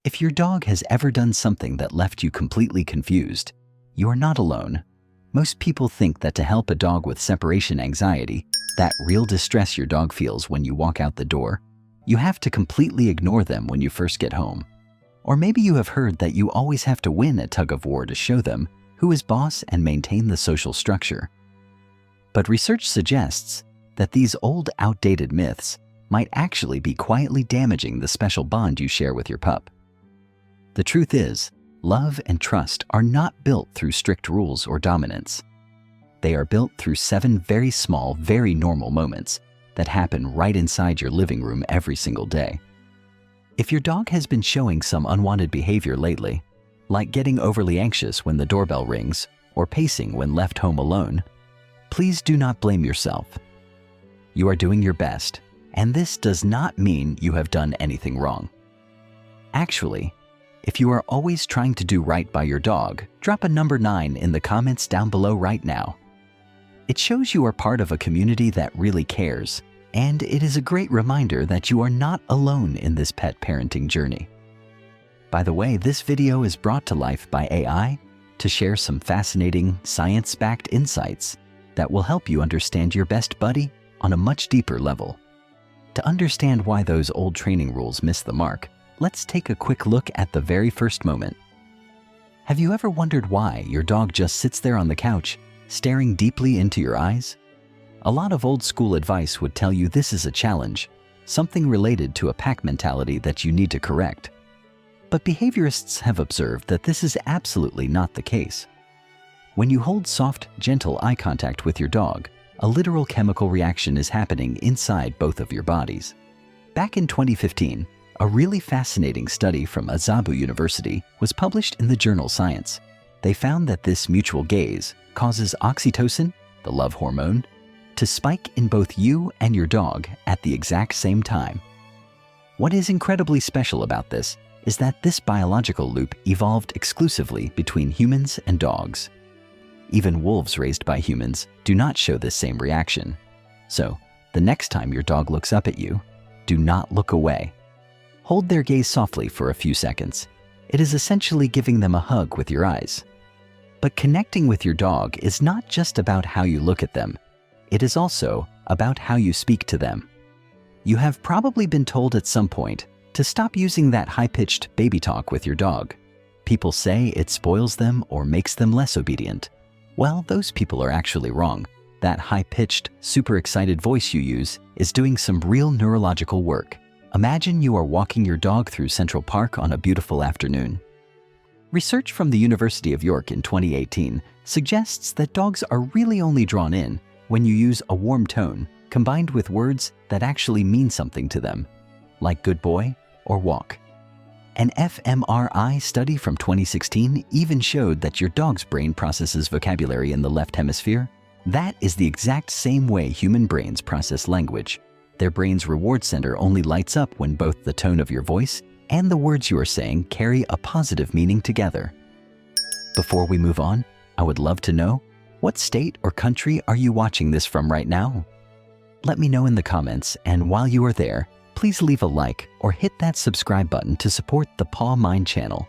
If your dog has ever done something that left you completely confused, you are not alone. Most people think that to help a dog with separation anxiety, that real distress your dog feels when you walk out the door, you have to completely ignore them when you first get home. Or maybe you have heard that you always have to win a tug-of-war to show them who is boss and maintain the social structure. But research suggests that these old, outdated myths might actually be quietly damaging the special bond you share with your pup. The truth is, love and trust are not built through strict rules or dominance. They are built through 7 very small, very normal moments that happen right inside your living room every single day. If your dog has been showing some unwanted behavior lately, like getting overly anxious when the doorbell rings or pacing when left home alone, please do not blame yourself. You are doing your best, and this does not mean you have done anything wrong. Actually, if you are always trying to do right by your dog, drop a number 9 in the comments down below right now. It shows you are part of a community that really cares, and it is a great reminder that you are not alone in this pet parenting journey. By the way, this video is brought to life by AI to share some fascinating, science-backed insights that will help you understand your best buddy on a much deeper level. To understand why those old training rules miss the mark, let's take a quick look at the very first moment. Have you ever wondered why your dog just sits there on the couch, staring deeply into your eyes? A lot of old school advice would tell you this is a challenge, something related to a pack mentality that you need to correct. But behaviorists have observed that this is absolutely not the case. When you hold soft, gentle eye contact with your dog, a literal chemical reaction is happening inside both of your bodies. Back in 2015, a really fascinating study from Azabu University was published in the journal Science. They found that this mutual gaze causes oxytocin, the love hormone, to spike in both you and your dog at the exact same time. What is incredibly special about this is that this biological loop evolved exclusively between humans and dogs. Even wolves raised by humans do not show this same reaction. So, the next time your dog looks up at you, do not look away. Hold their gaze softly for a few seconds. It is essentially giving them a hug with your eyes. But connecting with your dog is not just about how you look at them. It is also about how you speak to them. You have probably been told at some point to stop using that high-pitched baby talk with your dog. People say it spoils them or makes them less obedient. Well, those people are actually wrong. That high-pitched, super excited voice you use is doing some real neurological work. Imagine you are walking your dog through Central Park on a beautiful afternoon. Research from the University of York in 2018 suggests that dogs are really only drawn in when you use a warm tone combined with words that actually mean something to them, like good boy or walk. An fMRI study from 2016 even showed that your dog's brain processes vocabulary in the left hemisphere. That is the exact same way human brains process language. Their brain's reward center only lights up when both the tone of your voice and the words you are saying carry a positive meaning together. Before we move on, I would love to know, what state or country are you watching this from right now? Let me know in the comments, and while you are there, please leave a like or hit that subscribe button to support the Paw Mind channel.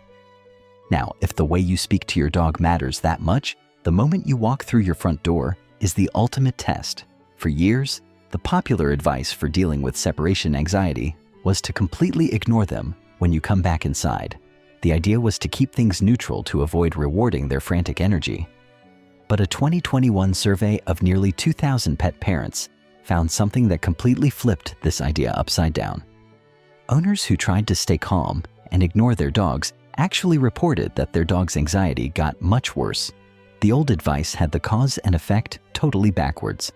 Now, if the way you speak to your dog matters that much, the moment you walk through your front door is the ultimate test. For years, the popular advice for dealing with separation anxiety was to completely ignore them when you come back inside. The idea was to keep things neutral to avoid rewarding their frantic energy. But a 2021 survey of nearly 2,000 pet parents found something that completely flipped this idea upside down. Owners who tried to stay calm and ignore their dogs actually reported that their dog's anxiety got much worse. The old advice had the cause and effect totally backwards.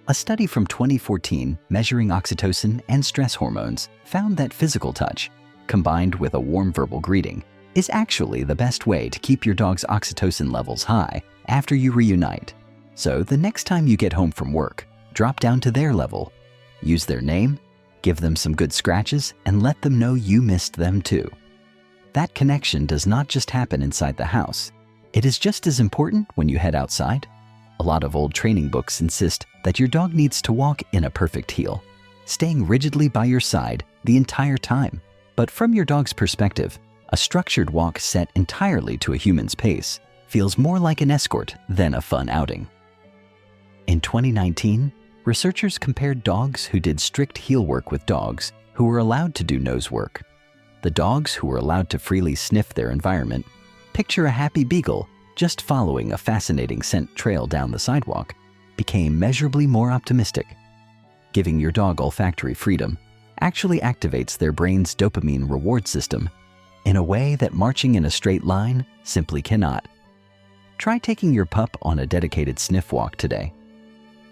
A study from 2014 measuring oxytocin and stress hormones found that physical touch, combined with a warm verbal greeting, is actually the best way to keep your dog's oxytocin levels high after you reunite. So the next time you get home from work, drop down to their level, use their name, give them some good scratches, and let them know you missed them too. That connection does not just happen inside the house. It is just as important when you head outside. A lot of old training books insist that your dog needs to walk in a perfect heel, staying rigidly by your side the entire time. But from your dog's perspective, A structured walk set entirely to a human's pace feels more like an escort than a fun outing. In 2019, researchers compared dogs who did strict heel work with dogs who were allowed to do nose work. The dogs who were allowed to freely sniff their environment, picture a happy beagle just following a fascinating scent trail down the sidewalk, became measurably more optimistic. Giving your dog olfactory freedom actually activates their brain's dopamine reward system in a way that marching in a straight line simply cannot. Try taking your pup on a dedicated sniff walk today.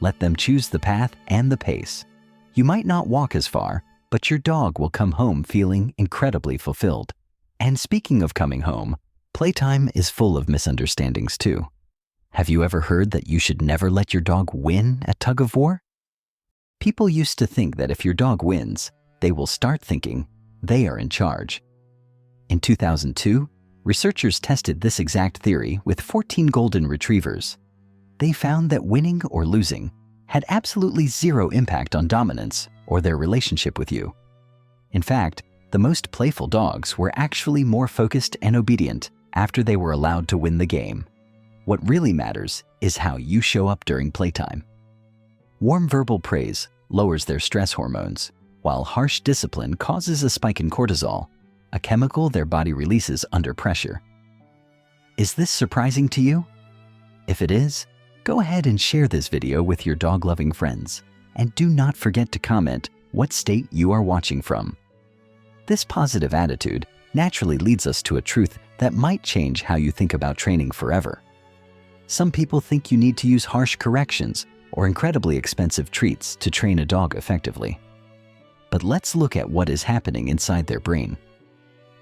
Let them choose the path and the pace. You might not walk as far, but your dog will come home feeling incredibly fulfilled. And speaking of coming home, playtime is full of misunderstandings too. Have you ever heard that you should never let your dog win at tug of war? People used to think that if your dog wins, they will start thinking they are in charge. In 2002, researchers tested this exact theory with 14 golden retrievers. They found that winning or losing had absolutely zero impact on dominance or their relationship with you. In fact, the most playful dogs were actually more focused and obedient after they were allowed to win the game. What really matters is how you show up during playtime. Warm verbal praise lowers their stress hormones, while harsh discipline causes a spike in cortisol, a chemical their body releases under pressure. Is this surprising to you? If it is, go ahead and share this video with your dog-loving friends, and do not forget to comment what state you are watching from. This positive attitude naturally leads us to a truth that might change how you think about training forever. Some people think you need to use harsh corrections or incredibly expensive treats to train a dog effectively. But let's look at what is happening inside their brain.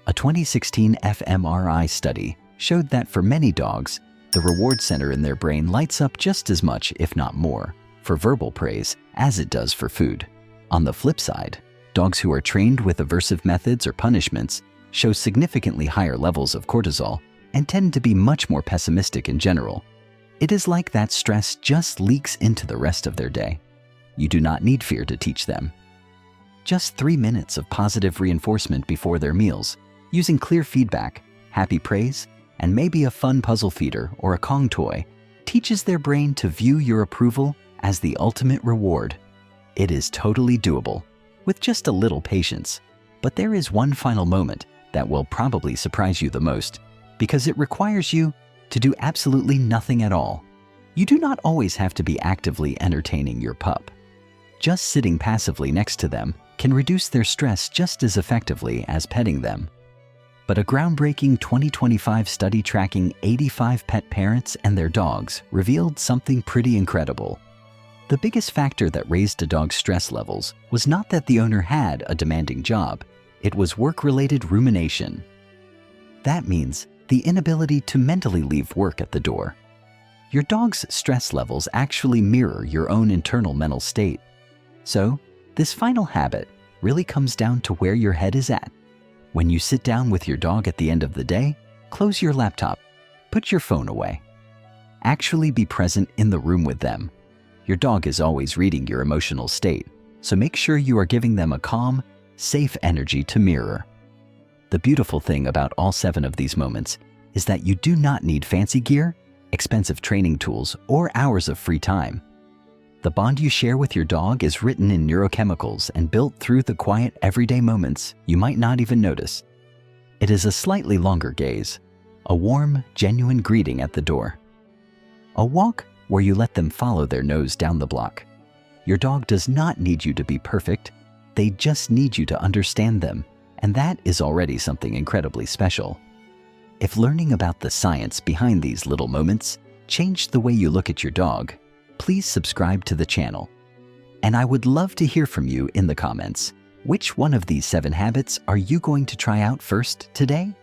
A 2016 fMRI study showed that for many dogs, the reward center in their brain lights up just as much, if not more, for verbal praise as it does for food. On the flip side, dogs who are trained with aversive methods or punishments show significantly higher levels of cortisol and tend to be much more pessimistic in general. It is like that stress just leaks into the rest of their day. You do not need fear to teach them. Just 3 minutes of positive reinforcement before their meals, using clear feedback, happy praise, and maybe a fun puzzle feeder or a Kong toy, teaches their brain to view your approval as the ultimate reward. It is totally doable, with just a little patience. But there is one final moment that will probably surprise you the most, because it requires you to do absolutely nothing at all. You do not always have to be actively entertaining your pup. Just sitting passively next to them can reduce their stress just as effectively as petting them. But a groundbreaking 2025 study tracking 85 pet parents and their dogs revealed something pretty incredible. The biggest factor that raised a dog's stress levels was not that the owner had a demanding job, it was work-related rumination. That means the inability to mentally leave work at the door. Your dog's stress levels actually mirror your own internal mental state. So, this final habit really comes down to where your head is at. When you sit down with your dog at the end of the day, close your laptop, put your phone away. Actually be present in the room with them. Your dog is always reading your emotional state, so make sure you are giving them a calm, safe energy to mirror. The beautiful thing about all 7 of these moments is that you do not need fancy gear, expensive training tools, or hours of free time. The bond you share with your dog is written in neurochemicals and built through the quiet everyday moments you might not even notice. It is a slightly longer gaze, a warm, genuine greeting at the door. A walk where you let them follow their nose down the block. Your dog does not need you to be perfect, they just need you to understand them, and that is already something incredibly special. If learning about the science behind these little moments changed the way you look at your dog, please subscribe to the channel. And I would love to hear from you in the comments. Which one of these 7 habits are you going to try out first today?